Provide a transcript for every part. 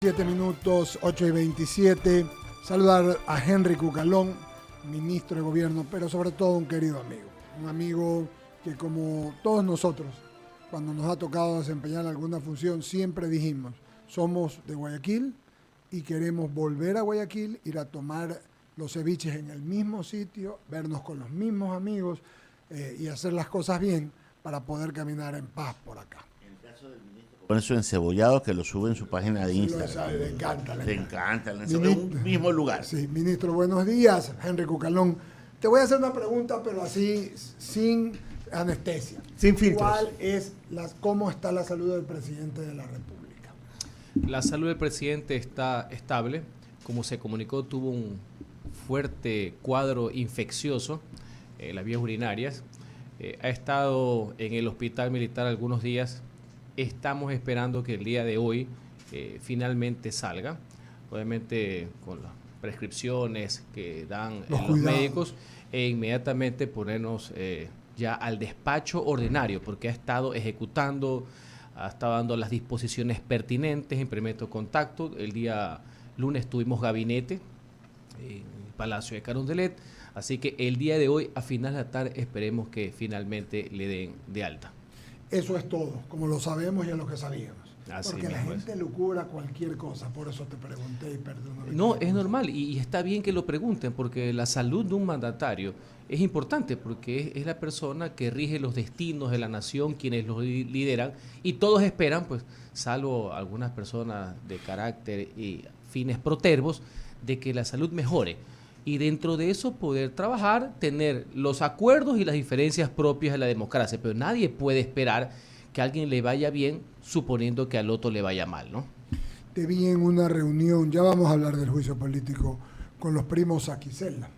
7 minutos, 8:27. Saludar a Henry Cucalón, ministro de Gobierno, pero sobre todo un querido amigo. Un amigo que, como todos nosotros, cuando nos ha tocado desempeñar alguna función, siempre dijimos, somos de Guayaquil y queremos volver a Guayaquil, ir a tomar los ceviches en el mismo sitio, vernos con los mismos amigos y hacer las cosas bien para poder caminar en paz por acá. Pone su encebollado que lo sube en su página de Instagram. Sabe, le encanta. Le encanta el encebollado en un mismo lugar. Sí, ministro, buenos días, Henry Cucalón. Te voy a hacer una pregunta, pero así, sin anestesia. Sin filtros. ¿Cómo está la salud del presidente de la República? La salud del presidente está estable. Como se comunicó, tuvo un fuerte cuadro infeccioso en las vías urinarias. Ha estado en el hospital militar algunos días. Estamos esperando que el día de hoy finalmente salga, obviamente con las prescripciones que dan los médicos, e inmediatamente ponernos ya al despacho ordinario, porque ha estado ejecutando, ha estado dando las disposiciones pertinentes en primer contacto. El día lunes tuvimos gabinete en el Palacio de Carondelet, así que el día de hoy, a final de la tarde, esperemos que finalmente le den de alta. Eso es todo, como lo sabemos y es lo que sabíamos. Así porque la gente lucubra cualquier cosa, por eso te pregunté y perdóname. No, es normal y está bien que lo pregunten, porque la salud de un mandatario es importante, porque es la persona que rige los destinos de la nación, quienes los lideran, y todos esperan, pues, salvo algunas personas de carácter y fines protervos, de que la salud mejore. Y dentro de eso poder trabajar, tener los acuerdos y las diferencias propias de la democracia. Pero nadie puede esperar que a alguien le vaya bien suponiendo que al otro le vaya mal, ¿no? Te vi en una reunión, ya vamos a hablar del juicio político, con los primos Saquicela.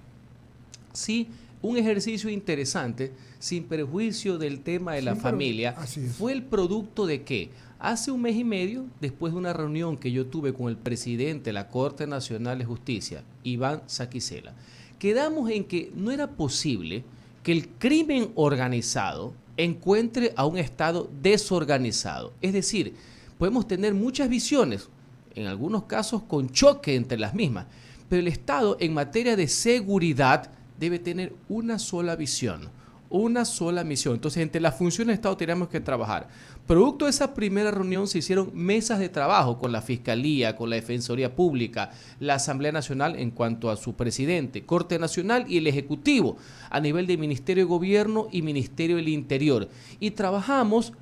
Sí, un ejercicio interesante, sin perjuicio del tema de la familia. ¿Fue el producto de qué? Hace un mes y medio, después de una reunión que yo tuve con el presidente de la Corte Nacional de Justicia, Iván Saquicela, quedamos en que no era posible que el crimen organizado encuentre a un Estado desorganizado. Es decir, podemos tener muchas visiones, en algunos casos con choque entre las mismas, pero el Estado en materia de seguridad debe tener una sola visión, una sola misión. Entonces, entre las funciones del Estado tenemos que trabajar. Producto de esa primera reunión se hicieron mesas de trabajo con la Fiscalía, con la Defensoría Pública, la Asamblea Nacional en cuanto a su presidente, Corte Nacional y el Ejecutivo, a nivel de Ministerio de Gobierno y Ministerio del Interior. Y trabajamos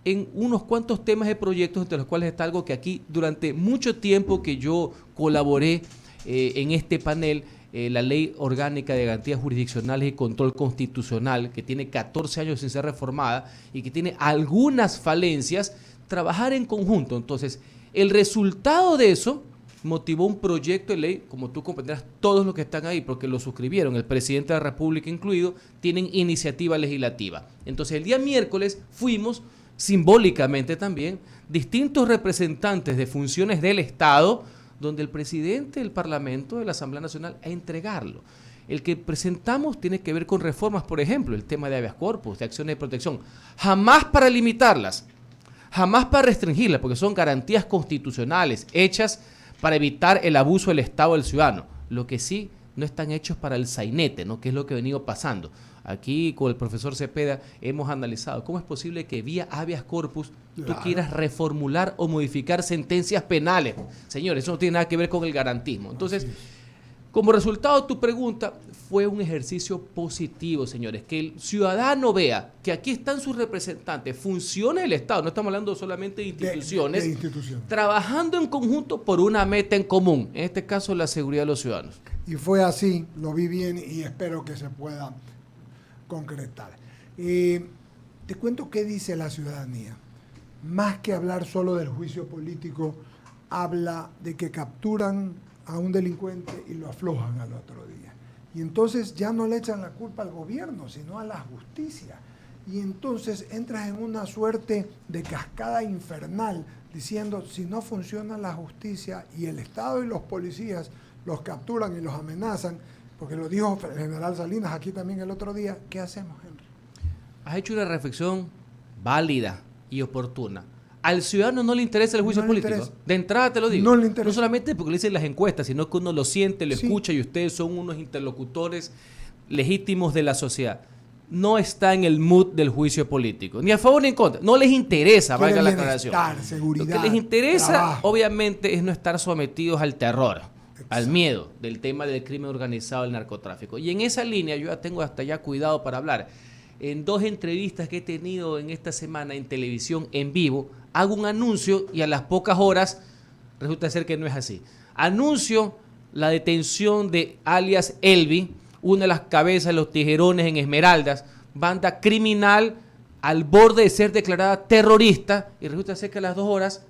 en unos cuantos temas de proyectos, entre los cuales está algo que aquí durante mucho tiempo que yo colaboré en este panel, la Ley Orgánica de Garantías Jurisdiccionales y Control Constitucional, que tiene 14 años sin ser reformada y que tiene algunas falencias, trabajar en conjunto. Entonces, el resultado de eso motivó un proyecto de ley, como tú comprenderás, todos los que están ahí, porque lo suscribieron, el presidente de la República incluido, tienen iniciativa legislativa. Entonces, el día miércoles fuimos, simbólicamente también, distintos representantes de funciones del Estado, donde el presidente del Parlamento, de la Asamblea Nacional, a entregarlo. El que presentamos tiene que ver con reformas, por ejemplo, el tema de habeas corpus, de acciones de protección, jamás para limitarlas, jamás para restringirlas, porque son garantías constitucionales hechas para evitar el abuso del Estado del ciudadano. Lo que sí no están hechos para el sainete, ¿no? Que es lo que ha venido pasando. Aquí con el profesor Cepeda hemos analizado cómo es posible que vía habeas corpus tú quieras reformular o modificar sentencias penales. Señores, eso no tiene nada que ver con el garantismo. Entonces, como resultado de tu pregunta, fue un ejercicio positivo, señores. Que el ciudadano vea que aquí están sus representantes, funciones del Estado, no estamos hablando solamente de instituciones, trabajando en conjunto por una meta en común, en este caso la seguridad de los ciudadanos. Y fue así, lo vi bien y espero que se pueda concretar. Te cuento qué dice la ciudadanía. Más que hablar solo del juicio político, habla de que capturan a un delincuente y lo aflojan al otro día. Y entonces ya no le echan la culpa al gobierno, sino a la justicia. Y entonces entras en una suerte de cascada infernal, diciendo, si no funciona la justicia y el Estado y los policías los capturan y los amenazan, porque lo dijo el general Salinas aquí también el otro día, ¿qué hacemos, Henry? Has hecho una reflexión válida y oportuna. Al ciudadano no le interesa el juicio político. De entrada te lo digo. No le interesa. No solamente porque le dicen las encuestas, sino que uno lo siente, lo escucha y ustedes son unos interlocutores legítimos de la sociedad. No está en el mood del juicio político, ni a favor ni en contra. No les interesa, valga la aclaración. Seguridad, lo que les interesa, trabajo, obviamente, es no estar sometidos al terror, al miedo del tema del crimen organizado, del narcotráfico. Y en esa línea yo ya tengo hasta ya cuidado para hablar. En 2 entrevistas que he tenido en esta semana en televisión en vivo, hago un anuncio y a las pocas horas resulta ser que no es así. Anuncio la detención de alias Elvi, una de las cabezas de los tijerones en Esmeraldas, banda criminal al borde de ser declarada terrorista, y resulta ser que a las 2 horas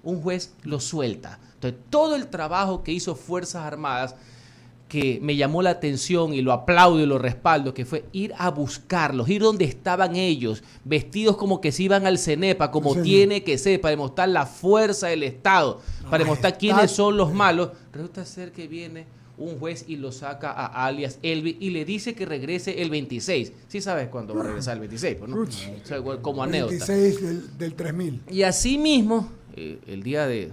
un juez lo suelta. Entonces, todo el trabajo que hizo Fuerzas Armadas, que me llamó la atención y lo aplaudo y lo respaldo, que fue ir a buscarlos, ir donde estaban ellos, vestidos como que se iban al CENEPA, como tiene que ser, para demostrar la fuerza del Estado, para demostrar quiénes son los malos. Resulta ser que viene un juez y lo saca a alias Elvi y le dice que regrese el 26. Sí sabes cuándo va a regresar el 26, ¿no? O sea, como anécdota. 26 del 3000. Y así mismo, el día de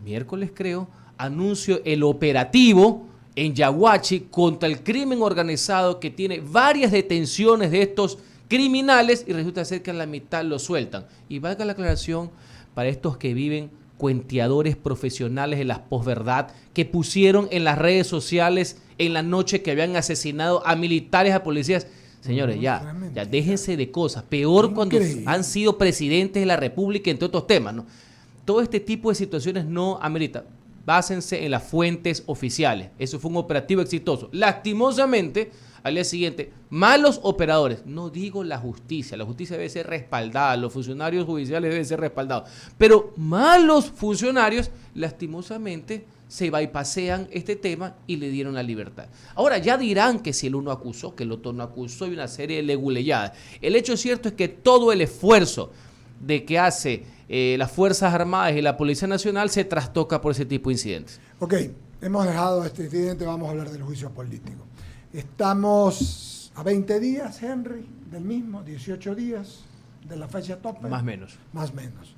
miércoles creo, anuncio el operativo en Yaguachi contra el crimen organizado, que tiene varias detenciones de estos criminales y resulta ser que a la mitad lo sueltan. Y valga la aclaración para estos que viven cuenteadores profesionales de la posverdad, que pusieron en las redes sociales en la noche que habían asesinado a militares, a policías. Señores, ya déjense de cosas. Peor cuando han sido presidentes de la República, entre otros temas, ¿no? Todo este tipo de situaciones no amerita. Básense en las fuentes oficiales. Eso fue un operativo exitoso. Lastimosamente, al día siguiente, malos operadores. No digo la justicia debe ser respaldada, los funcionarios judiciales deben ser respaldados. Pero malos funcionarios, lastimosamente, se bypasean este tema y le dieron la libertad. Ahora ya dirán que si el uno acusó, que el otro no acusó, y una serie de leguleyadas. El hecho cierto es que todo el esfuerzo de que hace las Fuerzas Armadas y la Policía Nacional se trastoca por ese tipo de incidentes. Ok, hemos dejado este incidente, vamos a hablar del juicio político. Estamos a 20 días, Henry, del mismo, 18 días de la fecha tope. Más o menos. Más o menos.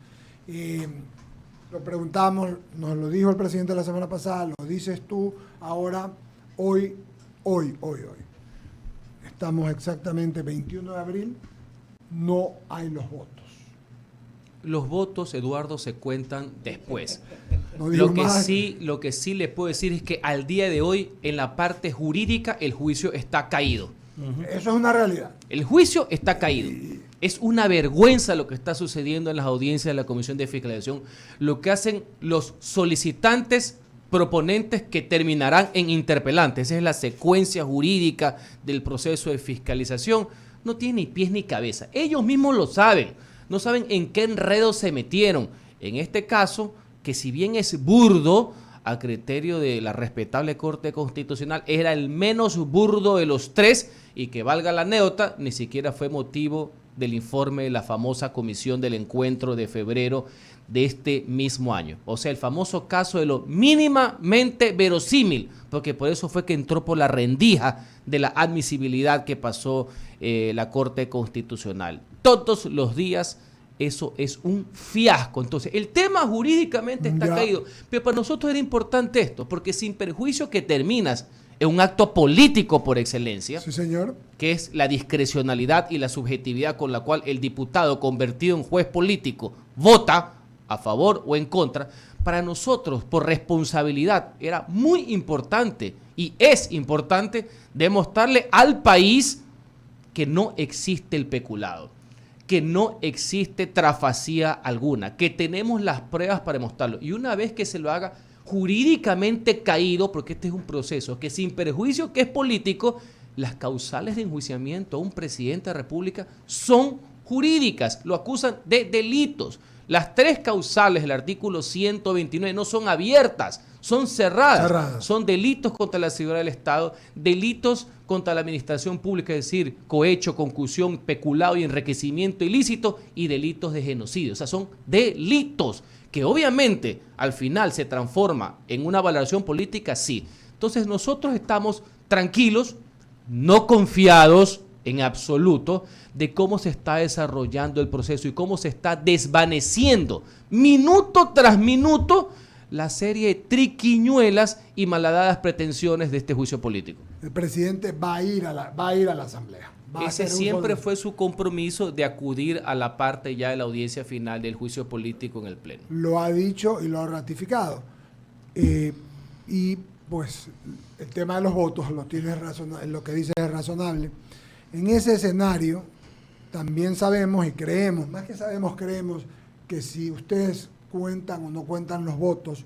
Lo preguntamos, nos lo dijo el presidente la semana pasada, lo dices tú ahora, hoy. Estamos exactamente 21 de abril, no hay los votos. Los votos, Eduardo, se cuentan después. No lo que sí le puedo decir es que al día de hoy, en la parte jurídica, el juicio está caído. Eso es una realidad. El juicio está caído. Es una vergüenza lo que está sucediendo en las audiencias de la Comisión de Fiscalización. Lo que hacen los solicitantes proponentes, que terminarán en interpelantes. Esa es la secuencia jurídica del proceso de fiscalización. No tiene ni pies ni cabeza. Ellos mismos lo saben. No saben en qué enredo se metieron. En este caso, que si bien es burdo, a criterio de la respetable Corte Constitucional, era el menos burdo de los 3, y que valga la anécdota, ni siquiera fue motivo del informe de la famosa comisión del encuentro de febrero de este mismo año. O sea, el famoso caso de lo mínimamente verosímil, porque por eso fue que entró por la rendija de la admisibilidad que pasó la Corte Constitucional. Todos los días eso es un fiasco. Entonces, el tema jurídicamente está caído, pero para nosotros era importante esto, porque sin perjuicio que terminas en un acto político por excelencia, sí, señor, que es la discrecionalidad y la subjetividad con la cual el diputado convertido en juez político vota a favor o en contra. Para nosotros, por responsabilidad, era muy importante y es importante demostrarle al país que no existe el peculado, que no existe trafacía alguna, que tenemos las pruebas para demostrarlo. Y una vez que se lo haga jurídicamente caído, porque este es un proceso que sin perjuicio que es político, las causales de enjuiciamiento a un presidente de la República son jurídicas, lo acusan de delitos. Las 3 causales del artículo 129 no son abiertas, son cerradas. Son delitos contra la seguridad del Estado, delitos contra la administración pública, es decir, cohecho, concusión, peculado y enriquecimiento ilícito, y delitos de genocidio. O sea, son delitos que obviamente al final se transforma en una valoración política, sí. Entonces nosotros estamos tranquilos, no confiados, en absoluto de cómo se está desarrollando el proceso y cómo se está desvaneciendo minuto tras minuto la serie de triquiñuelas y malhadadas pretensiones de este juicio político. El presidente va a ir a la Asamblea. Ese siempre fue su compromiso de acudir a la parte ya de la audiencia final del juicio político en el Pleno. Lo ha dicho y lo ha ratificado. Y pues el tema de los votos lo que dice es razonable. En ese escenario también sabemos y creemos, más que sabemos, creemos que si ustedes cuentan o no cuentan los votos,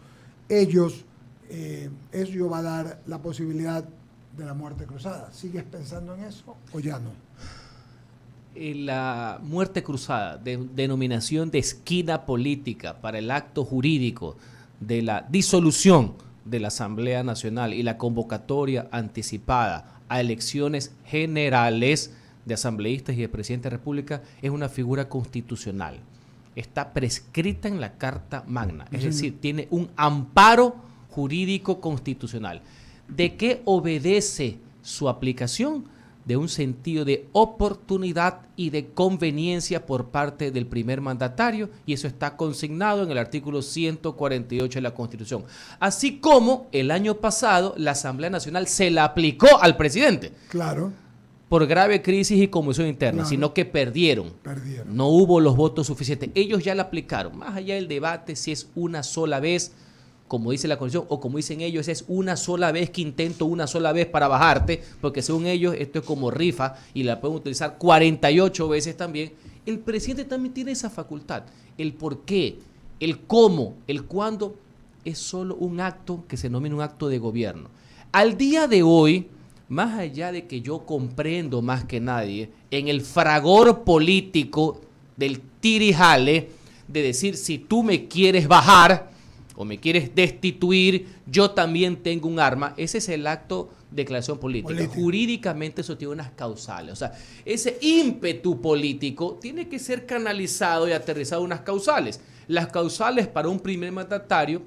eso va a dar la posibilidad de la muerte cruzada. ¿Sigues pensando en eso o ya no? La muerte cruzada, denominación de esquina política para el acto jurídico de la disolución de la Asamblea Nacional y la convocatoria anticipada a elecciones generales de asambleístas y de presidente de la República, es una figura constitucional. Está prescrita en la Carta Magna, es decir, tiene un amparo jurídico constitucional. ¿De qué obedece su aplicación? De un sentido de oportunidad y de conveniencia por parte del primer mandatario, y eso está consignado en el artículo 148 de la Constitución. Así como el año pasado la Asamblea Nacional se la aplicó al presidente. Claro. Por grave crisis y conmoción interna, claro, sino que perdieron. No hubo los votos suficientes. Ellos ya la aplicaron. Más allá del debate si es una sola vez, como dice la Constitución, o como dicen ellos, es una sola vez que intento una sola vez para bajarte, porque según ellos esto es como rifa y la pueden utilizar 48 veces también. El presidente también tiene esa facultad. El por qué, el cómo, el cuándo, es solo un acto que se denomina un acto de gobierno. Al día de hoy, más allá de que yo comprendo más que nadie, en el fragor político del tirijale, de decir, si tú me quieres bajar o me quieres destituir, yo también tengo un arma. Ese es el acto de declaración política. Jurídicamente eso tiene unas causales. O sea, ese ímpetu político tiene que ser canalizado y aterrizado en unas causales. Las causales para un primer mandatario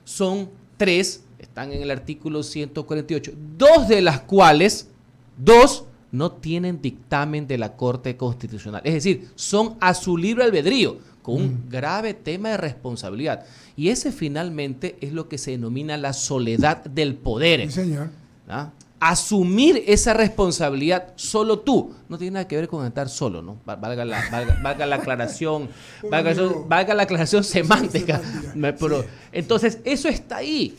son 3, están en el artículo 148, 2 de las cuales, 2 no tienen dictamen de la Corte Constitucional. Es decir, son a su libre albedrío, con un grave tema de responsabilidad. Y ese finalmente es lo que se denomina la soledad del poder. Sí, señor. ¿Ah? Asumir esa responsabilidad solo tú. No tiene nada que ver con estar solo, ¿no? Valga la aclaración, valga la aclaración semántica. Pero, entonces, eso está ahí.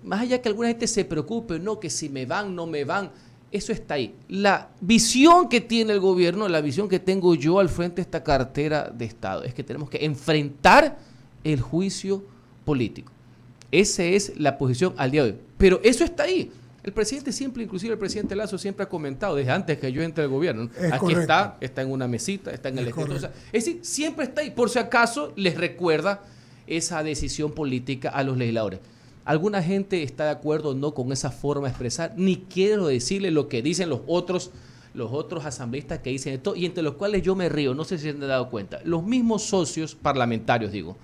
Más allá que alguna gente se preocupe, no, que si me van, no me van. Eso está ahí. La visión que tiene el gobierno, la visión que tengo yo al frente de esta cartera de Estado, es que tenemos que enfrentar el juicio político. Esa es la posición al día de hoy. Pero eso está ahí. El presidente siempre, inclusive el presidente Lazo, siempre ha comentado, desde antes que yo entre al gobierno, ¿no? Aquí correcto. está en una mesita, está en el escritorio. O sea, es decir, siempre está ahí. Por si acaso les recuerda esa decisión política a los legisladores. Alguna gente está de acuerdo o no con esa forma de expresar, ni quiero decirle lo que dicen los otros asambleístas que dicen esto, y entre los cuales yo me río, no sé si se han dado cuenta. Los mismos socios parlamentarios, digo.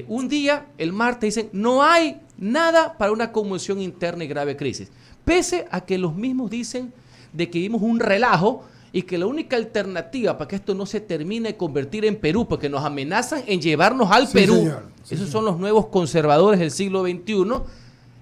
Un día, el martes, dicen, no hay nada para una conmoción interna y grave crisis. Pese a que los mismos dicen de que vimos un relajo y que la única alternativa para que esto no se termine de convertir en Perú, porque nos amenazan en llevarnos al Perú, señor. Esos son los nuevos conservadores del siglo XXI,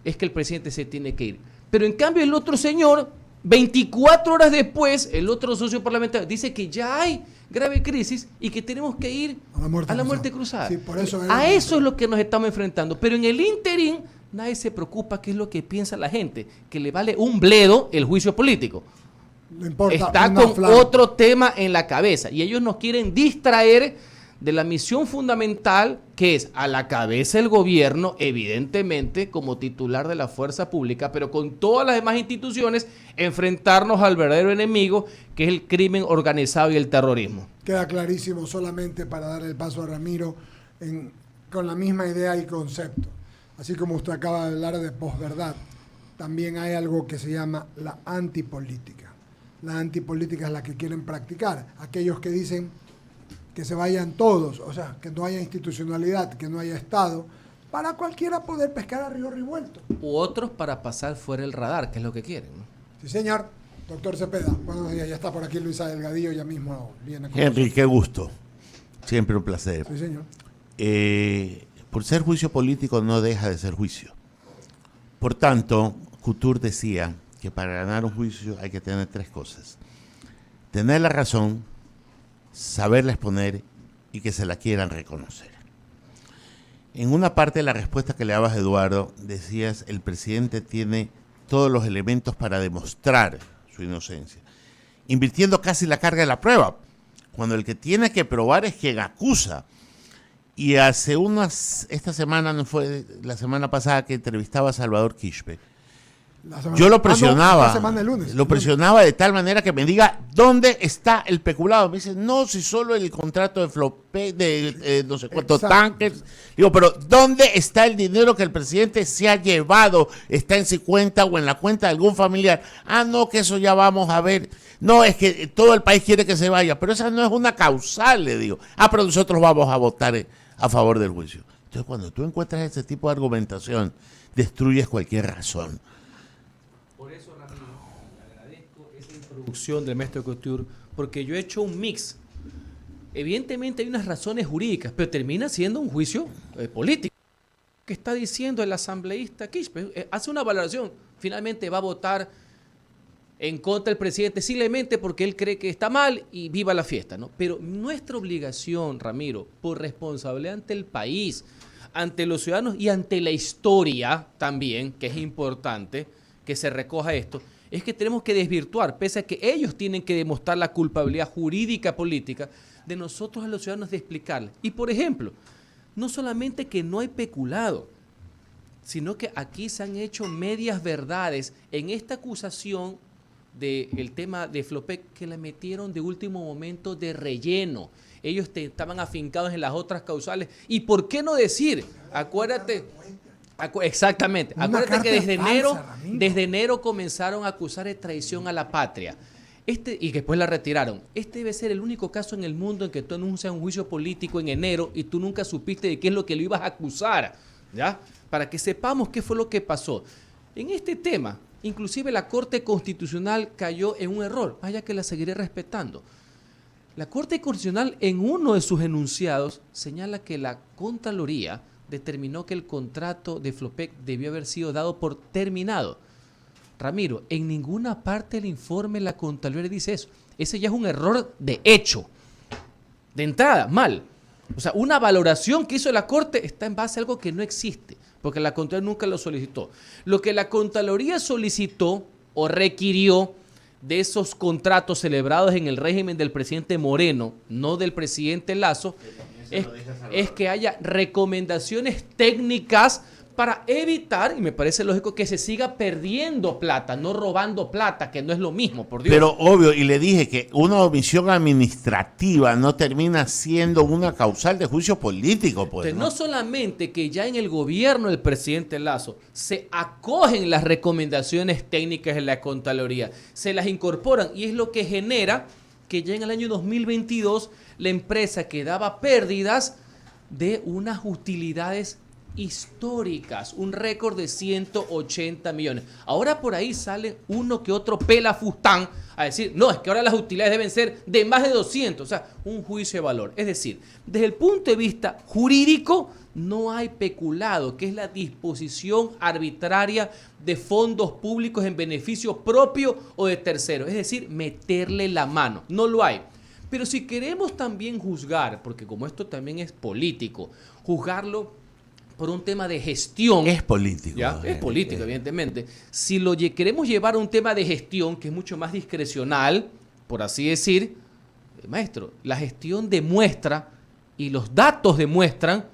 es que el presidente se tiene que ir. Pero en cambio el otro señor, 24 horas después, el otro socio parlamentario dice que ya hay grave crisis y que tenemos que ir a la muerte cruzada. Sí, por eso eso es lo que nos estamos enfrentando. Pero en el ínterin nadie se preocupa qué es lo que piensa la gente, que le vale un bledo el juicio político. No importa, está con otro tema en la cabeza y ellos nos quieren distraer de la misión fundamental que es a la cabeza del gobierno, evidentemente como titular de la fuerza pública, pero con todas las demás instituciones enfrentarnos al verdadero enemigo que es el crimen organizado y el terrorismo. Queda clarísimo, solamente para dar el paso a Ramiro con la misma idea y concepto. Así como usted acaba de hablar de posverdad, también hay algo que se llama la antipolítica. La antipolítica es la que quieren practicar. Aquellos que dicen que se vayan todos, o sea, que no haya institucionalidad, que no haya Estado, para cualquiera poder pescar a río revuelto. U otros para pasar fuera el radar, que es lo que quieren, ¿no? Sí, señor. Doctor Cepeda, buenos días. Ya está por aquí Luisa Delgadillo, ya mismo viene. Henry, qué gusto. Siempre un placer. Sí, señor. Por ser juicio político no deja de ser juicio. Por tanto, Couture decía que para ganar un juicio hay que tener tres cosas. Tener la razón, saberla exponer y que se la quieran reconocer. En una parte de la respuesta que le dabas a Eduardo, decías el presidente tiene todos los elementos para demostrar su inocencia, invirtiendo casi la carga de la prueba, cuando el que tiene que probar es quien acusa. Y esta semana, no fue la semana pasada que entrevistaba a Salvador Quispe, yo lo presionaba, lo presionaba de tal manera que me diga dónde está el peculado. Me dice, no, si solo el contrato de Flopec, de no sé cuántos tanques. Digo, pero ¿dónde está el dinero que el presidente se ha llevado? ¿Está en su cuenta o en la cuenta de algún familiar? Ah, no, que eso ya vamos a ver. No, es que todo el país quiere que se vaya, pero esa no es una causal, le digo. Ah, pero nosotros vamos a votar a favor del juicio. Entonces, cuando tú encuentras ese tipo de argumentación, destruyes cualquier razón. Por eso, Ramiro, le agradezco esa introducción del maestro Couture, porque yo he hecho un mix. Evidentemente hay unas razones jurídicas, pero termina siendo un juicio político. ¿Qué está diciendo el asambleísta Quispe? Hace una valoración. Finalmente va a votar en contra del presidente simplemente porque él cree que está mal y viva la fiesta, ¿no? Pero nuestra obligación, Ramiro, por responsabilidad ante el país, ante los ciudadanos y ante la historia también, que es importante que se recoja esto, es que tenemos que desvirtuar, pese a que ellos tienen que demostrar la culpabilidad jurídica política, de nosotros a los ciudadanos de explicarles. Y por ejemplo, no solamente que no hay peculado, sino que aquí se han hecho medias verdades en esta acusación del tema de Flopec, que la metieron de último momento de relleno. Ellos estaban afincados en las otras causales. ¿Y por qué no decir? Acuérdate. Exactamente. Acuérdate que desde enero comenzaron a acusar de traición a la patria. Y después la retiraron. Este debe ser el único caso en el mundo en que tú anuncias un juicio político en enero y tú nunca supiste de qué es lo que lo ibas a acusar, ¿ya? Para que sepamos qué fue lo que pasó. En este tema, inclusive la Corte Constitucional cayó en un error, vaya que la seguiré respetando. La Corte Constitucional en uno de sus enunciados señala que la Contraloría determinó que el contrato de Flopec debió haber sido dado por terminado. Ramiro, en ninguna parte del informe la Contraloría dice eso. Ese ya es un error de hecho. De entrada, mal. O sea, una valoración que hizo la Corte está en base a algo que no existe, porque la Contraloría nunca lo solicitó. Lo que la Contraloría solicitó o requirió de esos contratos celebrados en el régimen del presidente Moreno, no del presidente Lazo, es que haya recomendaciones técnicas para evitar, y me parece lógico, que se siga perdiendo plata, no robando plata, que no es lo mismo, por Dios. Pero obvio, y le dije que una omisión administrativa no termina siendo una causal de juicio político, pues. Entonces, no solamente que ya en el gobierno del presidente Lazo se acogen las recomendaciones técnicas de la Contraloría, se las incorporan, y es lo que genera que ya en el año 2022 la empresa que daba pérdidas de unas utilidades históricas, un récord de 180 millones. Ahora por ahí sale uno que otro pelafustán a decir, no, es que ahora las utilidades deben ser de más de 200, o sea, un juicio de valor. Es decir, desde el punto de vista jurídico, no hay peculado, que es la disposición arbitraria de fondos públicos en beneficio propio o de terceros, es decir, meterle la mano. No lo hay. Pero si queremos también juzgar, porque como esto también es político, juzgarlo por un tema de gestión. Es político. ¿Ya? Es político, evidentemente. Si lo queremos llevar a un tema de gestión, que es mucho más discrecional, por así decir, maestro, la gestión demuestra y los datos demuestran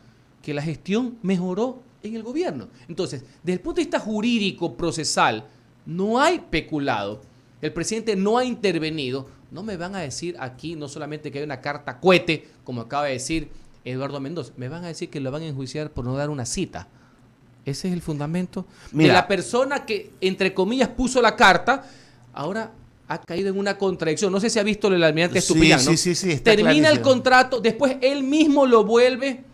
que la gestión mejoró en el gobierno. Entonces, desde el punto de vista jurídico, procesal, no hay peculado. El presidente no ha intervenido. No me van a decir aquí no solamente que hay una carta cohete, como acaba de decir Eduardo Mendoza, me van a decir que lo van a enjuiciar por no dar una cita. Ese es el fundamento. Mira, de la persona que, entre comillas, puso la carta, ahora ha caído en una contradicción. No sé si ha visto el almirante Estupiñán, ¿no? Sí, termina clarísimo. El contrato, después él mismo lo vuelve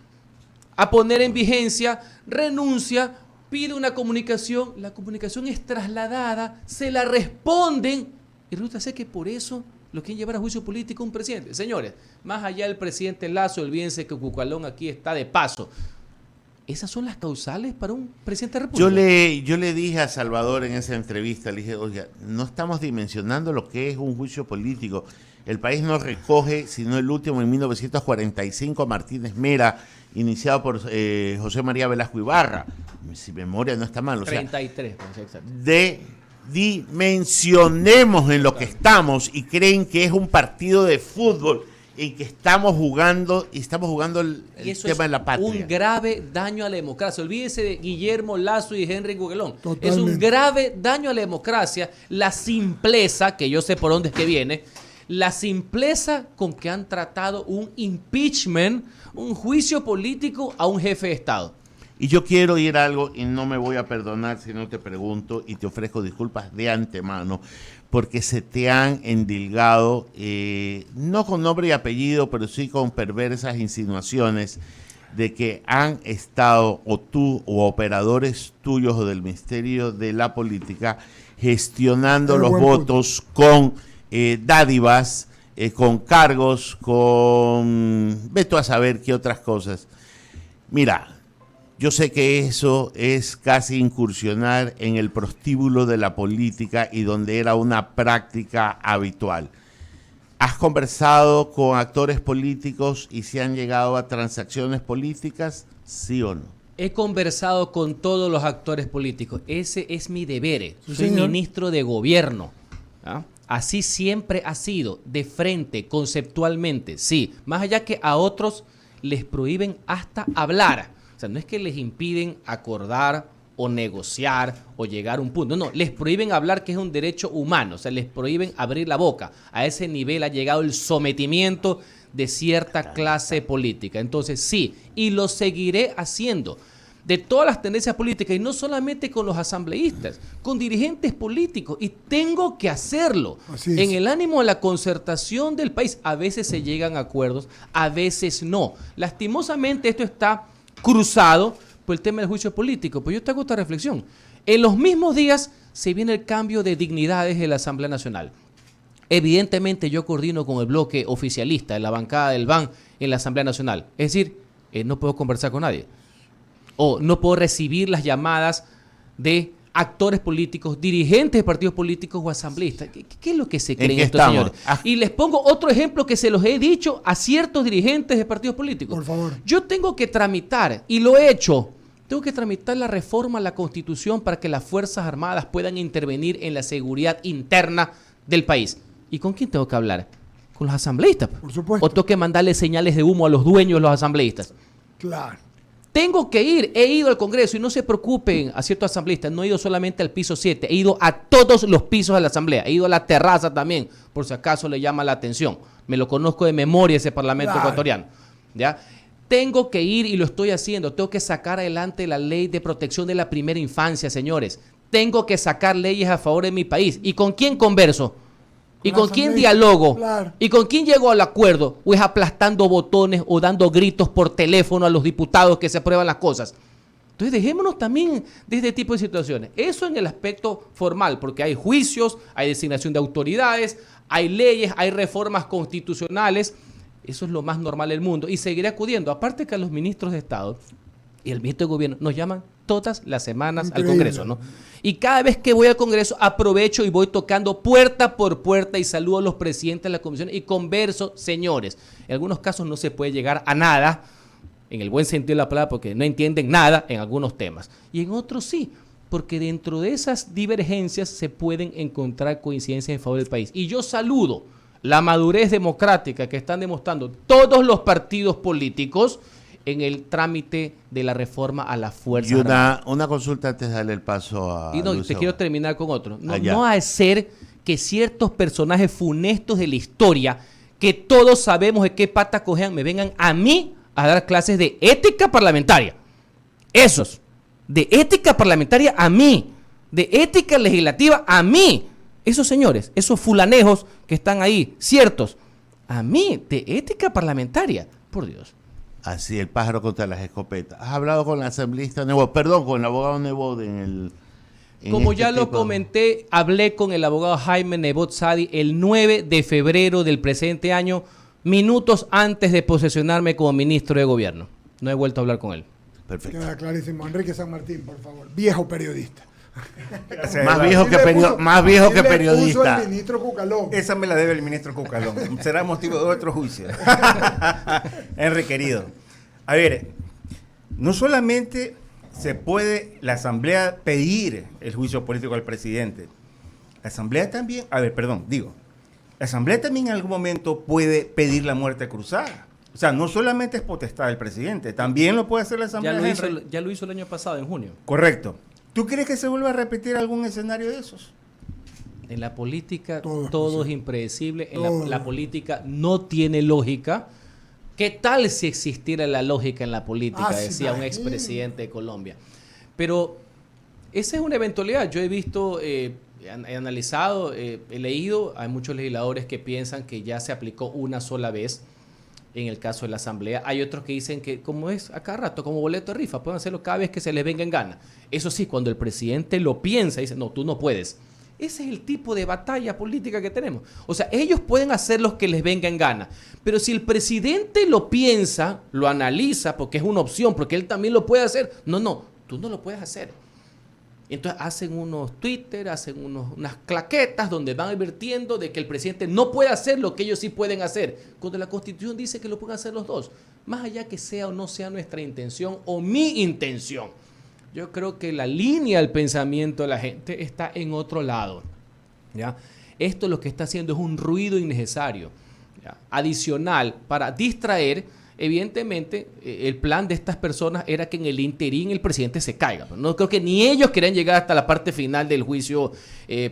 a poner en vigencia, renuncia, pide una comunicación, la comunicación es trasladada, se la responden Y resulta ser que por eso lo quieren llevar a juicio político a un presidente. Señores, más allá del presidente Lazo, olvídense que Cucalón aquí está de paso. ¿Esas son las causales para un presidente de la República? Yo le dije a Salvador en esa entrevista, le dije, oiga, no estamos dimensionando lo que es un juicio político. El país no recoge, sino el último en 1945, Martínez Mera, iniciado por José María Velasco Ibarra. Si memoria no está mal. O 33, sea, dimensionemos en lo que estamos y creen que es un partido de fútbol en que estamos jugando y estamos jugando el tema de la patria. Un grave daño a la democracia. Olvídese de Guillermo Lazo y Henry Cucalón. Es un grave daño a la democracia la simpleza, que yo sé por dónde es que viene, la simpleza con que han tratado un impeachment, un juicio político a un jefe de Estado. Y yo quiero ir a algo y no me voy a perdonar si no te pregunto y te ofrezco disculpas de antemano porque se te han endilgado, no con nombre y apellido, pero sí con perversas insinuaciones de que han estado o tú o operadores tuyos o del Ministerio de la Política gestionando los votos con dádivas, con cargos, con vete a saber qué otras cosas. Mira, yo sé que eso es casi incursionar en el prostíbulo de la política y donde era una práctica habitual. ¿Has conversado con actores políticos y se han llegado a transacciones políticas? ¿Sí o no? He conversado con todos los actores políticos. Ese es mi deber. Soy ministro de gobierno. ¿Ah? Así siempre ha sido, de frente, conceptualmente. Sí, más allá que a otros les prohíben hasta hablar. O sea, no es que les impiden acordar o negociar o llegar a un punto. No, les prohíben hablar, que es un derecho humano. O sea, les prohíben abrir la boca. A ese nivel ha llegado el sometimiento de cierta clase política. Entonces, sí, y lo seguiré haciendo. De todas las tendencias políticas, y no solamente con los asambleístas, con dirigentes políticos. Y tengo que hacerlo. En el ánimo de la concertación del país. A veces se llegan a acuerdos, a veces no. Lastimosamente esto está cruzado por el tema del juicio político. Pues yo te hago esta reflexión. En los mismos días se viene el cambio de dignidades de la Asamblea Nacional. Evidentemente yo coordino con el bloque oficialista, en la bancada del BAN en la Asamblea Nacional. Es decir, no puedo conversar con nadie. O no puedo recibir las llamadas de actores políticos, dirigentes de partidos políticos o asambleístas. ¿Qué es lo que se creen estos señores? Y les pongo otro ejemplo que se los he dicho a ciertos dirigentes de partidos políticos. Por favor. Yo tengo que tramitar, y lo he hecho, tengo que tramitar la reforma a la Constitución para que las Fuerzas Armadas puedan intervenir en la seguridad interna del país. ¿Y con quién tengo que hablar? ¿Con los asambleístas? Por supuesto. ¿O tengo que mandarle señales de humo a los dueños de los asambleístas? Claro. Tengo que ir, he ido al Congreso y no se preocupen a ciertos asambleístas, no he ido solamente al piso 7, he ido a todos los pisos de la Asamblea, he ido a la terraza también, por si acaso le llama la atención. Me lo conozco de memoria ese Parlamento ecuatoriano. ¿Ya? Tengo que ir y lo estoy haciendo, tengo que sacar adelante la ley de protección de la primera infancia, señores. Tengo que sacar leyes a favor de mi país. ¿Y con quién converso? ¿Y con quién dialogo? Claro. ¿Y con quién llego al acuerdo? ¿O es aplastando botones o dando gritos por teléfono a los diputados que se aprueban las cosas? Entonces dejémonos también de este tipo de situaciones. Eso en el aspecto formal, porque hay juicios, hay designación de autoridades, hay leyes, hay reformas constitucionales. Eso es lo más normal del mundo. Y seguiré acudiendo. Aparte que a los ministros de Estado y el ministro de Gobierno nos llaman todas las semanas al Congreso, ¿no? Y cada vez que voy al Congreso aprovecho y voy tocando puerta por puerta y saludo a los presidentes de la comisión y converso, señores. En algunos casos no se puede llegar a nada, en el buen sentido de la palabra, porque no entienden nada en algunos temas. Y en otros sí, porque dentro de esas divergencias se pueden encontrar coincidencias en favor del país. Y yo saludo la madurez democrática que están demostrando todos los partidos políticos en el trámite de la reforma a la fuerza. Y una consulta antes de darle el paso a y no, Luis te quiero terminar con otro. No, Allá. no hacer que ciertos personajes funestos de la historia, que todos sabemos de qué pata cojean, me vengan a mí a dar clases de ética parlamentaria. Esos, de ética parlamentaria a mí, de ética legislativa a mí. Esos señores, esos fulanejos que están ahí, ciertos, a mí, de ética parlamentaria, por Dios. Así, el pájaro contra las escopetas. ¿Has hablado con la asambleísta Nebo? Perdón, con el abogado Nebo Como este ya lo tipo. comenté, hablé con el abogado Jaime Nebot Sadi el 9 de febrero del presente año, minutos antes de posesionarme como ministro de gobierno. No he vuelto a hablar con él. Perfecto. Queda clarísimo. Enrique San Martín, por favor. Viejo periodista. Más viejo que, más viejo que periodista. El ministro Cucalón. Esa me la debe el ministro Cucalón. Será motivo de otro juicio. Henry, querido. A ver, no solamente se puede la Asamblea pedir el juicio político al presidente. La Asamblea también, la Asamblea también en algún momento puede pedir la muerte cruzada. O sea, no solamente es potestad del presidente, también lo puede hacer la Asamblea. Ya lo hizo el año pasado, en junio. Correcto. ¿Tú crees que se vuelva a repetir algún escenario de esos? En la política Todo todo es impredecible. En la política no tiene lógica. ¿Qué tal si existiera la lógica en la política? Decía un expresidente de Colombia. Pero esa es una eventualidad. Yo he visto, he analizado, he leído, hay muchos legisladores que piensan que ya se aplicó una sola vez en el caso de la Asamblea. Hay otros que dicen que, como es a cada rato, como boleto de rifa, pueden hacerlo cada vez que se les venga en gana. Eso sí, cuando el presidente lo piensa, dice, no, tú no puedes. Ese es el tipo de batalla política que tenemos. O sea, ellos pueden hacer lo que les venga en gana. Pero si el presidente lo piensa, lo analiza, porque es una opción, porque él también lo puede hacer. No, tú no lo puedes hacer. Entonces hacen unos Twitter, hacen unas claquetas donde van advirtiendo de que el presidente no puede hacer lo que ellos sí pueden hacer, cuando la Constitución dice que lo pueden hacer los dos. Más allá que sea o no sea nuestra intención o mi intención, yo creo que la línea del pensamiento de la gente está en otro lado, ¿ya? Esto lo que está haciendo es un ruido innecesario, ¿ya? Adicional para distraer. Evidentemente, el plan de estas personas era que en el interín el presidente se caiga. No creo que ni ellos quieran llegar hasta la parte final del juicio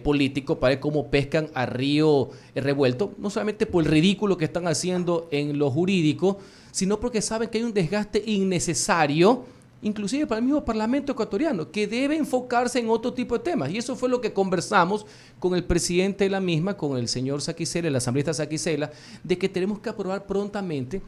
político para ver cómo pescan a río revuelto, no solamente por el ridículo que están haciendo en lo jurídico, sino porque saben que hay un desgaste innecesario, inclusive para el mismo Parlamento ecuatoriano, que debe enfocarse en otro tipo de temas. Y eso fue lo que conversamos con el presidente de la misma, con el señor Saquicela, el asambleísta Saquicela, de que tenemos que aprobar prontamente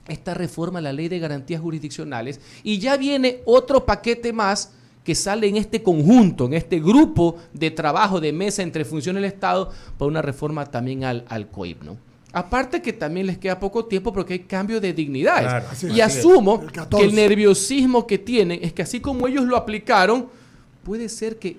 esta reforma a la Ley de Garantías Jurisdiccionales, y ya viene otro paquete más que sale en este conjunto, en este grupo de trabajo de mesa entre funciones del Estado para una reforma también al COIP, ¿no? Aparte que también les queda poco tiempo porque hay cambio de dignidades. Claro, y asumo que el nerviosismo que tienen es que así como ellos lo aplicaron, puede ser que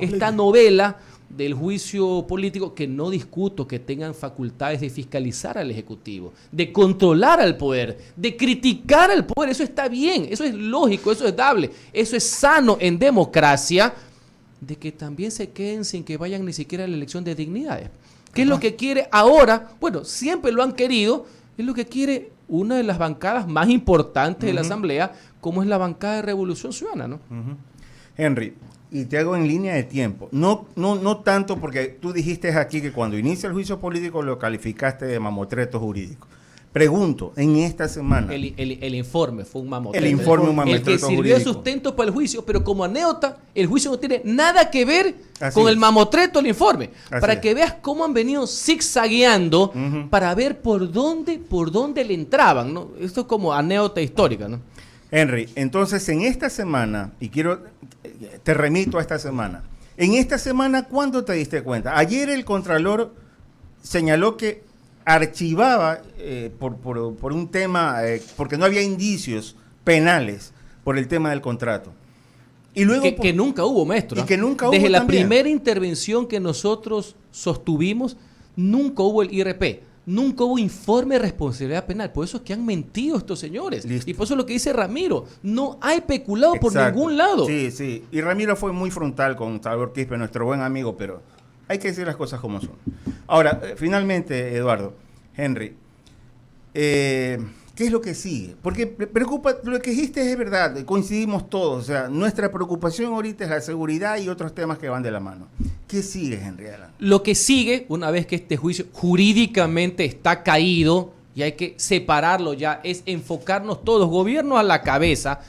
esta novela del juicio político, que no discuto que tengan facultades de fiscalizar al Ejecutivo, de controlar al poder, de criticar al poder, eso está bien, eso es lógico, eso es dable, eso es sano en democracia, de que también se queden sin que vayan ni siquiera a la elección de dignidades. ¿Qué es lo que quiere ahora? Bueno, siempre lo han querido, es lo que quiere una de las bancadas más importantes de la Asamblea, como es la bancada de Revolución Ciudadana, ¿no? Henry, y te hago en línea de tiempo. No tanto porque tú dijiste aquí que cuando inicia el juicio político lo calificaste de mamotreto jurídico. Pregunto, en esta semana... El informe fue un mamotreto. El informe un mamotreto jurídico. El que sirvió de sustento para el juicio, pero como anécdota, el juicio no tiene nada que ver con el mamotreto del informe. Para que veas cómo han venido zigzagueando para ver por dónde le entraban, ¿no? Esto es como anécdota histórica, ¿no? Henry, entonces en esta semana, y te remito a esta semana, en esta semana, ¿cuándo te diste cuenta? Ayer el Contralor señaló que archivaba por un tema, porque no había indicios penales por el tema del contrato. Y luego que nunca hubo, maestro. Y que nunca hubo Desde la también. primera intervención que nosotros sostuvimos, nunca hubo el IRP. Nunca hubo informe de responsabilidad penal. Por eso es que han mentido estos señores. Listo. Y por eso es lo que dice Ramiro. No hay peculado por ningún lado. Sí, sí. Y Ramiro fue muy frontal con Salvador Quispe, nuestro buen amigo, pero hay que decir las cosas como son. Ahora, finalmente, Eduardo, Henry, ¿qué es lo que sigue? Porque preocupa, lo que dijiste es verdad, coincidimos todos. O sea, nuestra preocupación ahorita es la seguridad y otros temas que van de la mano. ¿Qué sigue, Henry Alan? Lo que sigue, una vez que este juicio jurídicamente está caído y hay que separarlo ya, es enfocarnos todos, gobierno a la cabeza,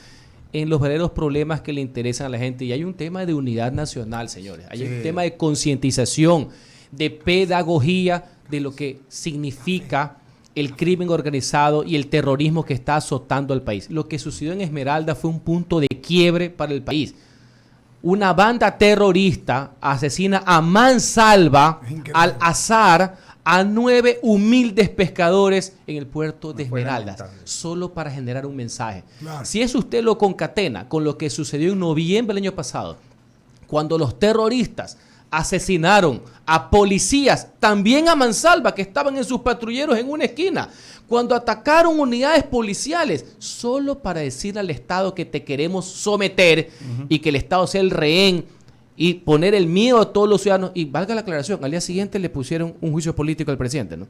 en los verdaderos problemas que le interesan a la gente. Y hay un tema de unidad nacional, señores. Hay un tema de concientización, de pedagogía de lo que significa el crimen organizado y el terrorismo que está azotando al país. Lo que sucedió en Esmeralda fue un punto de quiebre para el país. una banda terrorista asesina a mansalva, al azar, a 9 humildes pescadores en el puerto de Esmeraldas, solo para generar un mensaje. Claro. Si eso usted lo concatena con lo que sucedió en noviembre del año pasado, cuando los terroristas asesinaron a policías, también a mansalva, que estaban en sus patrulleros en una esquina, cuando atacaron unidades policiales, solo para decirle al Estado que te queremos someter y que el Estado sea el rehén y poner el miedo a todos los ciudadanos. Y valga la aclaración, al día siguiente le pusieron un juicio político al presidente, ¿no?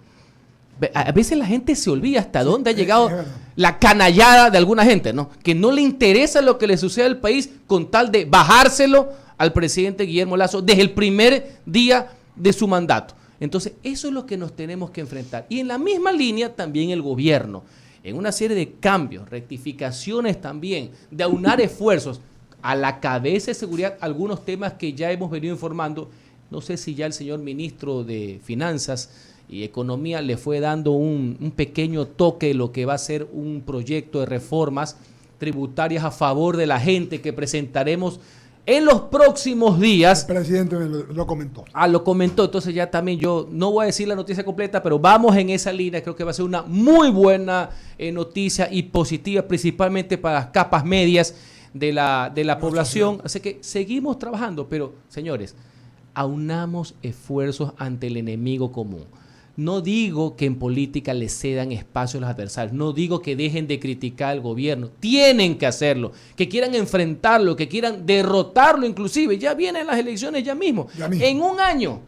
A veces la gente se olvida hasta dónde ha llegado la canallada de alguna gente, ¿no? Que no le interesa lo que le sucede al país con tal de bajárselo al presidente Guillermo Lasso desde el primer día de su mandato. Entonces, eso es lo que nos tenemos que enfrentar. Y en la misma línea también el gobierno, en una serie de cambios, rectificaciones también, de aunar esfuerzos, a la cabeza de seguridad, algunos temas que ya hemos venido informando. No sé si ya el señor ministro de Finanzas y Economía le fue dando un pequeño toque de lo que va a ser un proyecto de reformas tributarias a favor de la gente que presentaremos en los próximos días. El presidente lo comentó. Lo comentó. Entonces ya también yo no voy a decir la noticia completa, pero vamos en esa línea. Creo que va a ser una muy buena noticia y positiva, principalmente para las capas medias de la población. Así que seguimos trabajando, pero señores, aunamos esfuerzos ante el enemigo común. No digo que en política le cedan espacio a los adversarios, no digo que dejen de criticar al gobierno, tienen que hacerlo, que quieran enfrentarlo, que quieran derrotarlo inclusive. Ya vienen las elecciones ya mismo. En un año,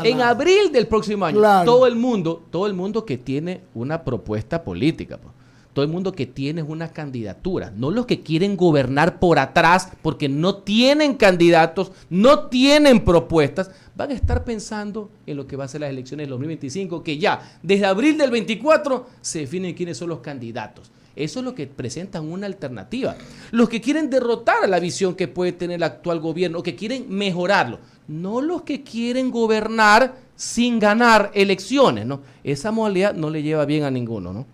en abril del próximo año, claro. todo el mundo que tiene una propuesta política, pues. Todo el mundo que tiene una candidatura, no los que quieren gobernar por atrás porque no tienen candidatos, no tienen propuestas, van a estar pensando en lo que va a ser las elecciones del 2025, que ya desde abril del 24 se definen quiénes son los candidatos. Eso es lo que presentan una alternativa. Los que quieren derrotar a la visión que puede tener el actual gobierno, o que quieren mejorarlo, no los que quieren gobernar sin ganar elecciones, ¿no? Esa modalidad no le lleva bien a ninguno, ¿no?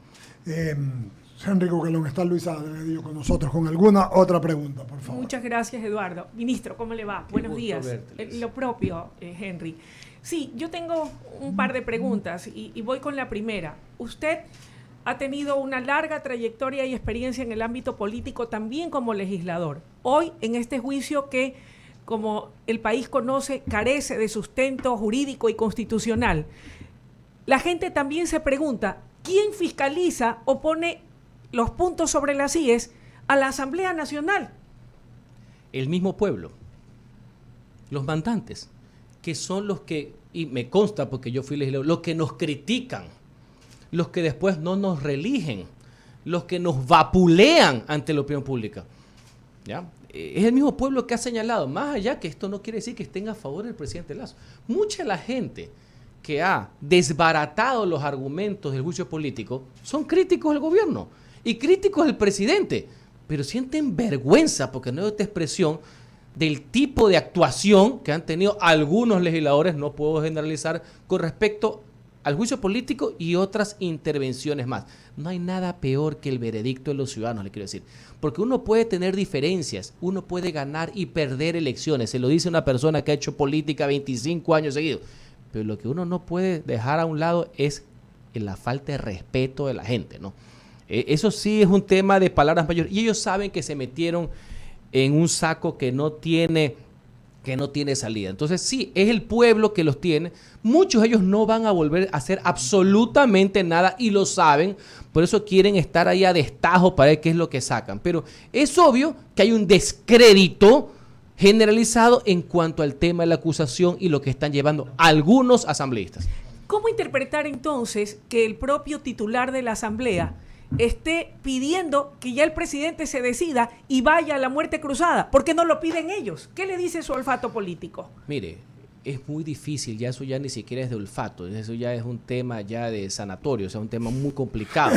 Henry Cucalón, está Luisa Delgadillo con nosotros con alguna otra pregunta, por favor. Muchas gracias, Eduardo. Ministro, ¿cómo le va? Buenos días. Lo propio, Henry. Sí, yo tengo un par de preguntas y voy con la primera. Usted ha tenido una larga trayectoria y experiencia en el ámbito político, también como legislador. Hoy, en este juicio que, como el país conoce, carece de sustento jurídico y constitucional, la gente también se pregunta, ¿quién fiscaliza o pone los puntos sobre las IES a la Asamblea Nacional? El mismo pueblo, los mandantes, que son los que, y me consta porque yo fui legislador, los que nos critican, los que después no nos reeligen, los que nos vapulean ante la opinión pública. ¿Ya? Es el mismo pueblo que ha señalado, más allá que esto no quiere decir que estén a favor del presidente Lasso. Mucha de la gente que ha desbaratado los argumentos del juicio político son críticos del gobierno y críticos del presidente, pero sienten vergüenza, porque no hay otra expresión, del tipo de actuación que han tenido algunos legisladores, no puedo generalizar, con respecto al juicio político y otras intervenciones más. No hay nada peor que el veredicto de los ciudadanos, le quiero decir, porque uno puede tener diferencias, uno puede ganar y perder elecciones, se lo dice una persona que ha hecho política 25 años seguidos. Pero lo que uno no puede dejar a un lado es la falta de respeto de la gente, ¿no? Eso sí es un tema de palabras mayores. Y ellos saben que se metieron en un saco que no tiene salida. Entonces sí, es el pueblo que los tiene. Muchos de ellos no van a volver a hacer absolutamente nada y lo saben. Por eso quieren estar ahí a destajo para ver qué es lo que sacan. Pero es obvio que hay un descrédito generalizado en cuanto al tema de la acusación y lo que están llevando algunos asambleístas. ¿Cómo interpretar entonces que el propio titular de la Asamblea esté pidiendo que ya el presidente se decida y vaya a la muerte cruzada? ¿Por qué no lo piden ellos? ¿Qué le dice su olfato político? Mire, es muy difícil, ya eso ya ni siquiera es de olfato, eso ya es un tema ya de sanatorio, o sea, un tema muy complicado.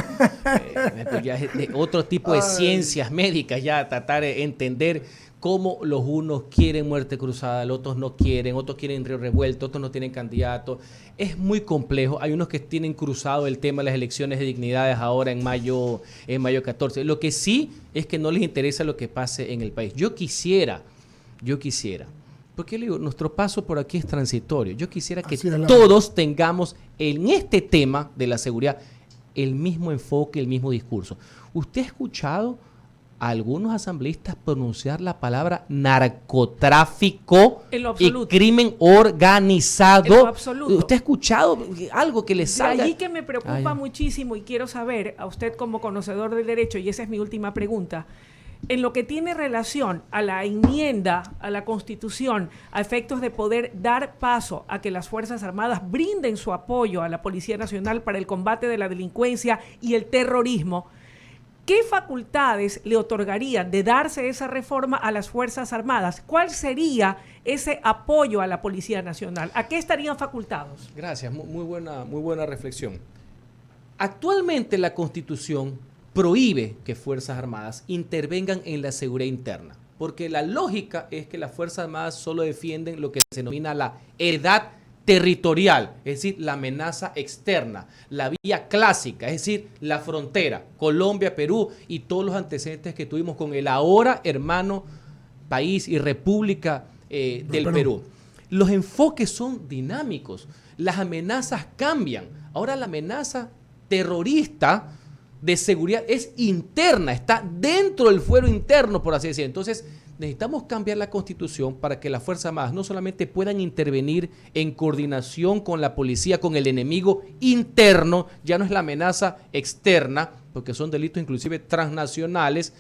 Ya es de otro tipo de ciencias médicas, ya tratar de entender cómo los unos quieren muerte cruzada, los otros no quieren, otros quieren río revuelto, otros no tienen candidato. Es muy complejo. Hay unos que tienen cruzado el tema de las elecciones de dignidades ahora en mayo 14. Lo que sí es que no les interesa lo que pase en el país. Yo quisiera yo quisiera, porque le digo, nuestro paso por aquí es transitorio, yo quisiera que todos tengamos en este tema de la seguridad el mismo enfoque, el mismo discurso. ¿Usted ha escuchado a algunos asambleístas pronunciar la palabra narcotráfico y crimen organizado? En lo absoluto. ¿Usted ha escuchado algo que le salga? De allí que me preocupa muchísimo y quiero saber, a usted como conocedor del derecho, y esa es mi última pregunta, en lo que tiene relación a la enmienda a la Constitución a efectos de poder dar paso a que las Fuerzas Armadas brinden su apoyo a la Policía Nacional para el combate de la delincuencia y el terrorismo, ¿qué facultades le otorgarían de darse esa reforma a las Fuerzas Armadas? ¿Cuál sería ese apoyo a la Policía Nacional? ¿A qué estarían facultados? Gracias, muy buena reflexión. Actualmente la Constitución prohíbe que Fuerzas Armadas intervengan en la seguridad interna, porque la lógica es que las Fuerzas Armadas solo defienden lo que se denomina la heredad territorial, es decir, la amenaza externa, la vía clásica, es decir, la frontera, Colombia, Perú y todos los antecedentes que tuvimos con el ahora hermano país y república del Perú. Los enfoques son dinámicos, las amenazas cambian. Ahora la amenaza terrorista de seguridad es interna, está dentro del fuero interno, por así decirlo. Entonces, necesitamos cambiar la Constitución para que las Fuerzas Armadas no solamente puedan intervenir en coordinación con la policía, con el enemigo interno, ya no es la amenaza externa, porque son delitos inclusive transnacionales,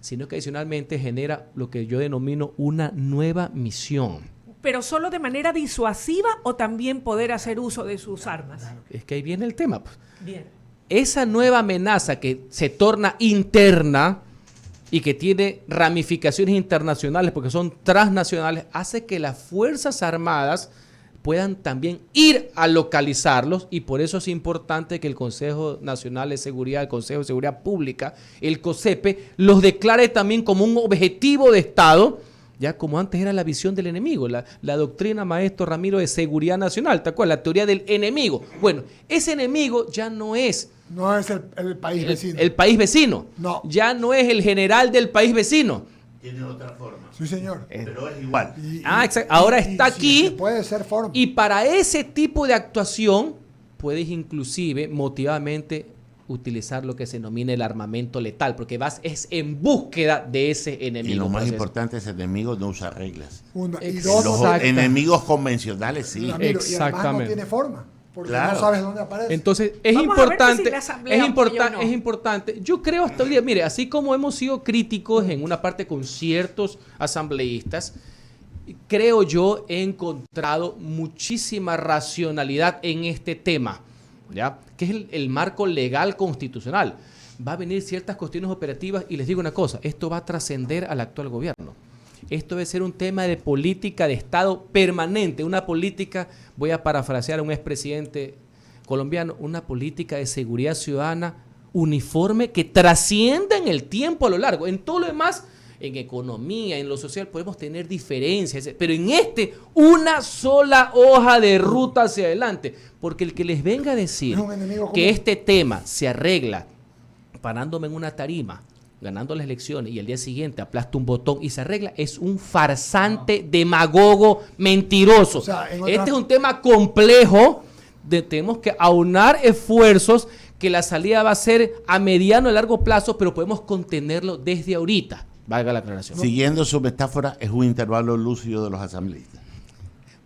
sino que adicionalmente genera lo que yo denomino una nueva misión. ¿Pero solo de manera disuasiva o también poder hacer uso de sus armas? Es que ahí viene el tema. Bien. Esa nueva amenaza que se torna interna y que tiene ramificaciones internacionales porque son transnacionales, hace que las Fuerzas Armadas puedan también ir a localizarlos, y por eso es importante que el Consejo Nacional de Seguridad, el Consejo de Seguridad Pública, el COSEPE, los declare también como un objetivo de Estado, ya como antes era la visión del enemigo, la doctrina, maestro Ramiro, de seguridad nacional, ¿te acuerdas? La teoría del enemigo. Bueno, ese enemigo ya no es... No es el país vecino. El país vecino. No. Ya no es el general del país vecino. Tiene otra forma. Sí, señor. Pero es igual. Exacto. Ahora está aquí. Sí, puede ser forma. Y para ese tipo de actuación, puedes inclusive motivadamente utilizar lo que se denomina el armamento letal, porque es en búsqueda de ese enemigo. Y lo más importante, ese enemigo no usa reglas. Y dos, los enemigos convencionales sí. Ramiro, y además no tiene forma, porque no sabes dónde aparece. Entonces es importante. Yo creo hasta hoy día, mire, así como hemos sido críticos en una parte con ciertos asambleístas, creo yo he encontrado muchísima racionalidad en este tema, ¿ya? Que es el marco legal constitucional. Va a venir ciertas cuestiones operativas y les digo una cosa, esto va a trascender al actual gobierno. Esto debe ser un tema de política de Estado permanente, una política, voy a parafrasear a un expresidente colombiano, una política de seguridad ciudadana uniforme que trascienda en el tiempo a lo largo. En todo lo demás, en economía, en lo social, podemos tener diferencias, pero en una sola hoja de ruta hacia adelante. Porque el que les venga a decir que este tema se arregla parándome en una tarima, ganando las elecciones y el día siguiente aplasta un botón y se arregla, es un farsante, demagogo, mentiroso. O sea, este es un tema complejo, tenemos que aunar esfuerzos, que la salida va a ser a mediano y largo plazo, pero podemos contenerlo desde ahorita. Valga la aclaración. Siguiendo su metáfora, es un intervalo lúcido de los asambleístas.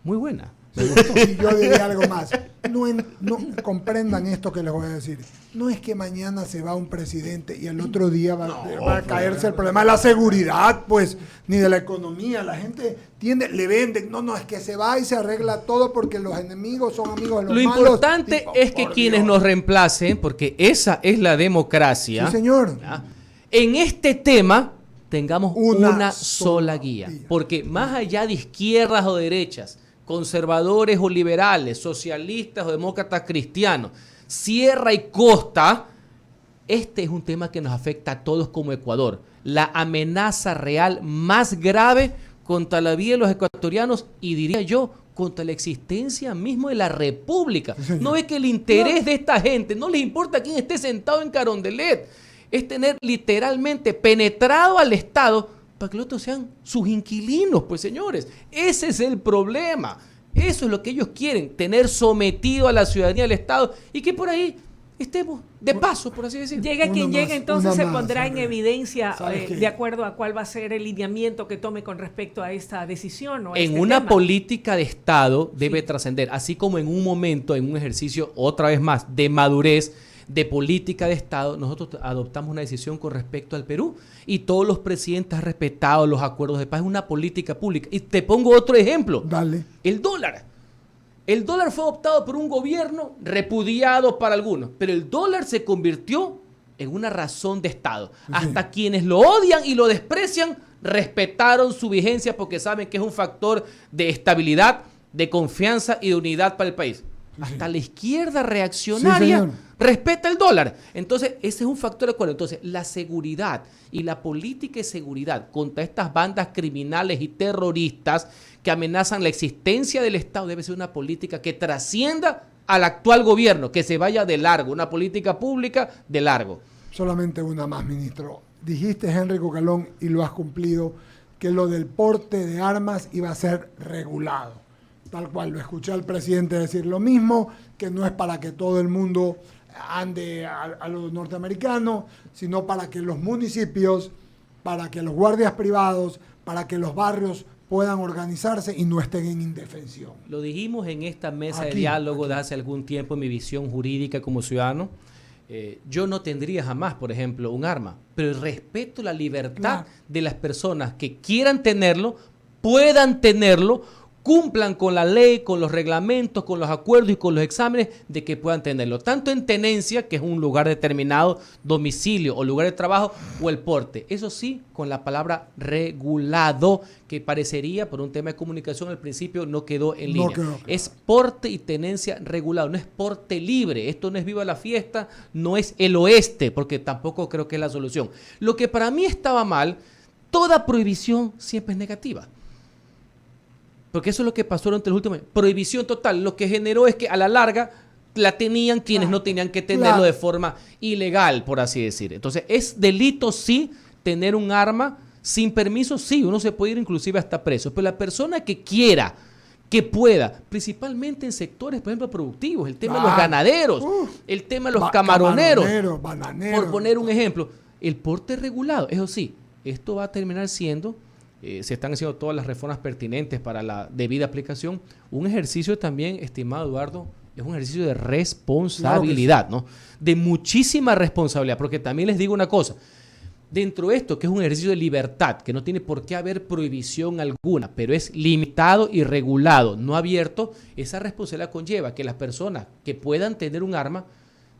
Muy buena. Y yo diría algo más. No comprendan esto que les voy a decir. No es que mañana se va un presidente y el otro día va a caerse el problema de la seguridad, pues, ni de la economía. La gente le venden. No, es que se va y se arregla todo porque los enemigos son amigos de los malos. Lo importante es que quienes nos reemplacen, porque esa es la democracia. Sí, señor. ¿Ya? En este tema tengamos una sola guía. Porque más allá de izquierdas o derechas, conservadores o liberales, socialistas o demócratas cristianos, sierra y costa, este es un tema que nos afecta a todos como Ecuador. La amenaza real más grave contra la vida de los ecuatorianos y diría yo, contra la existencia misma de la República. Sí, no es que el interés de esta gente, no les importa quién esté sentado en Carondelet, es tener literalmente penetrado al Estado para que los otros sean sus inquilinos, pues señores. Ese es el problema. Eso es lo que ellos quieren, tener sometido a la ciudadanía del Estado y que por ahí estemos de paso, por así decirlo. Llegue quien llegue, entonces se pondrá en evidencia de acuerdo a cuál va a ser el lineamiento que tome con respecto a esta decisión. O en una política de Estado debe trascender, así como en un momento, en un ejercicio, otra vez más, de madurez, de política de Estado, nosotros adoptamos una decisión con respecto al Perú y todos los presidentes han respetado los acuerdos de paz, es una política pública. Y te pongo otro ejemplo. Dale. El dólar. El dólar fue adoptado por un gobierno repudiado para algunos, pero el dólar se convirtió en una razón de Estado. Sí. Hasta quienes lo odian y lo desprecian respetaron su vigencia porque saben que es un factor de estabilidad, de confianza y de unidad para el país. Sí, hasta la izquierda reaccionaria respeta el dólar. Entonces, ese es un factor de acuerdo. Entonces, la seguridad y la política de seguridad contra estas bandas criminales y terroristas que amenazan la existencia del Estado debe ser una política que trascienda al actual gobierno, que se vaya de largo, una política pública de largo. Solamente una más, ministro. Dijiste, Henry Cucalón, y lo has cumplido, que lo del porte de armas iba a ser regulado. Tal cual, lo escuché al presidente decir lo mismo, que no es para que todo el mundo ande a los norteamericanos, sino para que los municipios, para que los guardias privados, para que los barrios puedan organizarse y no estén en indefensión. Lo dijimos en esta mesa de diálogo de hace algún tiempo en mi visión jurídica como ciudadano. Yo no tendría jamás, por ejemplo, un arma, pero respeto la libertad de las personas que quieran tenerlo, puedan tenerlo, cumplan con la ley, con los reglamentos, con los acuerdos y con los exámenes de que puedan tenerlo. Tanto en tenencia, que es un lugar determinado, domicilio o lugar de trabajo, o el porte. Eso sí, con la palabra regulado, que parecería, por un tema de comunicación, al principio no quedó en línea. Es porte y tenencia regulado, no es porte libre. Esto no es viva la fiesta, no es el oeste, porque tampoco creo que es la solución. Lo que para mí estaba mal, toda prohibición siempre es negativa. Porque eso es lo que pasó durante los últimos años. Prohibición total. Lo que generó es que a la larga la tenían quienes no tenían que tenerlo de forma ilegal, por así decir. Entonces, ¿es delito sí tener un arma sin permiso? Sí, uno se puede ir inclusive hasta preso. Pero la persona que quiera, que pueda, principalmente en sectores, por ejemplo, productivos, el tema de los ganaderos, el tema de los camaroneros, bananeros, por poner un ejemplo, el porte regulado. Eso sí, esto va a terminar siendo... se están haciendo todas las reformas pertinentes para la debida aplicación. Un ejercicio también, estimado Eduardo, es un ejercicio de responsabilidad, ¿no? De muchísima responsabilidad, porque también les digo una cosa, dentro de esto, que es un ejercicio de libertad, que no tiene por qué haber prohibición alguna, pero es limitado y regulado, no abierto, esa responsabilidad conlleva que las personas que puedan tener un arma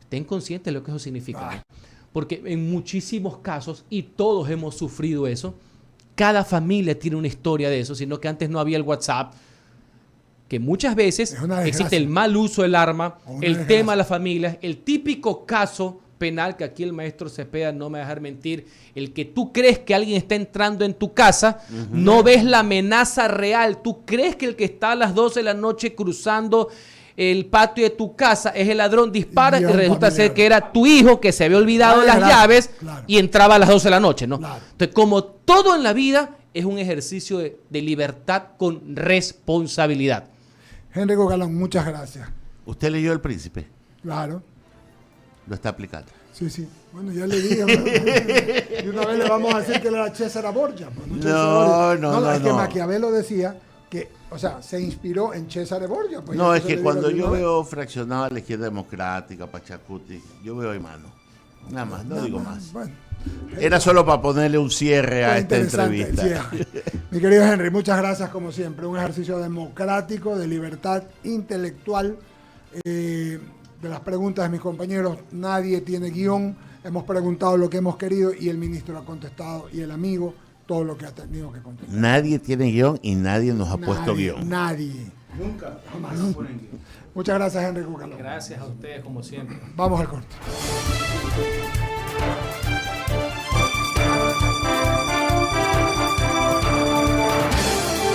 estén conscientes de lo que eso significa, ¿no? Porque en muchísimos casos, y todos hemos sufrido eso, cada familia tiene una historia de eso, sino que antes no había el WhatsApp, que muchas veces existe el mal uso del arma, el tema de las familias, el típico caso penal, que aquí el maestro Cepeda no me va a dejar mentir, el que tú crees que alguien está entrando en tu casa, no ves la amenaza real, tú crees que el que está a las 12 de la noche cruzando el patio de tu casa es el ladrón, dispara y resulta ser que era tu hijo que se había olvidado las llaves y entraba a las 12 de la noche, ¿no? Entonces, como todo en la vida, es un ejercicio de libertad con responsabilidad. Henry Cucalón, muchas gracias. ¿Usted leyó El Príncipe? Claro. Lo está aplicando. Sí. Bueno, ya le dije. Y una vez le vamos a decir que él era César Borgia. Pues, no. Es que Maquiavelo decía que, o sea, se inspiró en César Borgia. Pues no, es que cuando yo veo fraccionado a la izquierda democrática, Pachacuti, yo veo hermano. Nada más, no digo más. Bueno, era solo para ponerle un cierre a esta entrevista. Mi querido Henry, muchas gracias como siempre. Un ejercicio democrático, de libertad intelectual. De las preguntas de mis compañeros, nadie tiene guión. Hemos preguntado lo que hemos querido y el ministro ha contestado, y el amigo todo lo que ha tenido que contestar. Nadie tiene guión y nadie nos ha puesto guión. Nadie. Nunca. Jamás. Muchas gracias, Henry Cucalón. Gracias a ustedes, como siempre. Vamos al corte.